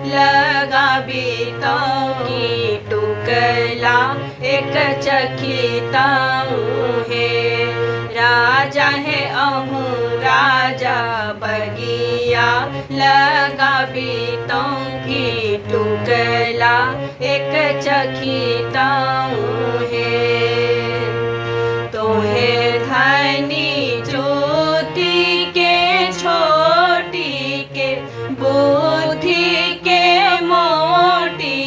लगा बीतों की टुकला एक चखिताऊँ है। राजा है अहूँ राजा बगिया लगा बीतों की टुकला एक चखिताऊँ है। तोहे धनी ज्योति के छोटी के बुद्धि के मोटी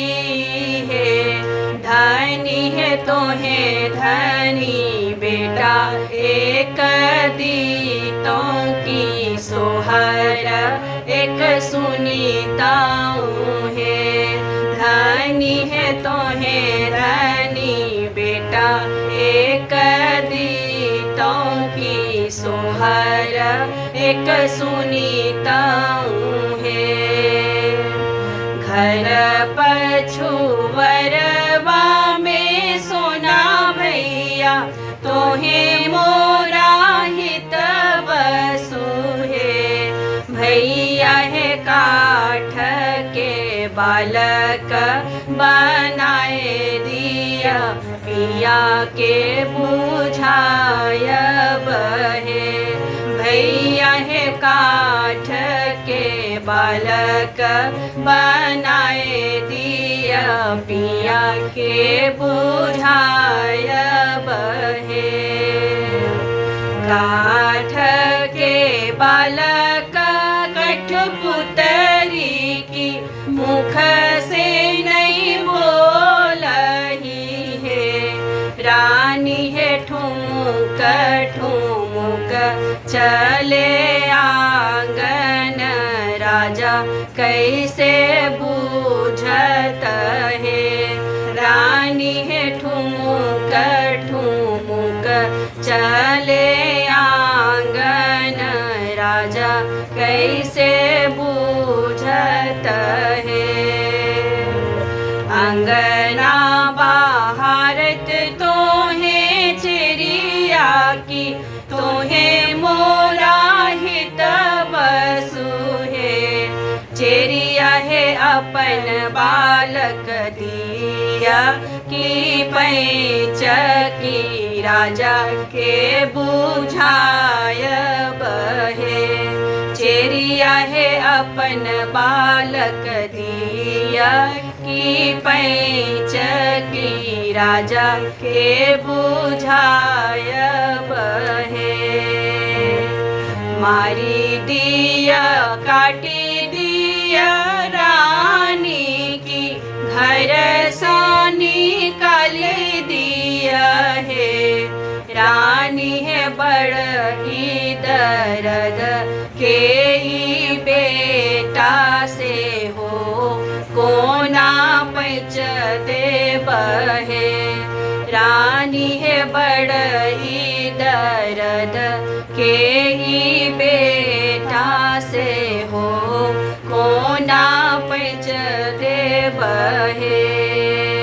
है। धनी है तोहे धनी बेटा एक दीतों की सोहर एक सुनीताऊँ है। धनी है तोहे धनी बेटा एक दीतों की सोहर एक सुनीताऊँ है। घर पछुवरवा में सोना भैया तोहे मोरा हित बसु है। भैया है काठ के बालक बनाए दिया पिया के बुझाय बहे। भैया है काठ के बालक बनाए दिया पिया के बुझाय बहे। काठ के बालक कठपुतरी की मुख से नहीं बोलही है। रानी है ठुमुक ठुमुक चले आंगन राजा कैसे बूझत है। रानी है ठुमुक ठुमुक चले आंगन राजा कैसे बूझत है। अंगना बाहरत तोहे चिड़िया की तोहे मोरा हित बसु है। चिड़िया है अपन बालक दिया की पैंच की राजा के बुझाय बहे। चिड़िया है अपन बालक दिया की पैंच की राजा के बुझाय बहे। मारी दिया काटी दिया रानी की घर से निकाली दिया है। रानी है बड़ ही दर्द के ही बेटा से हो कोना पैचते बहे। रानी है बड़ ही दर्द के ही बेटा से हो कोना पैचते बहे।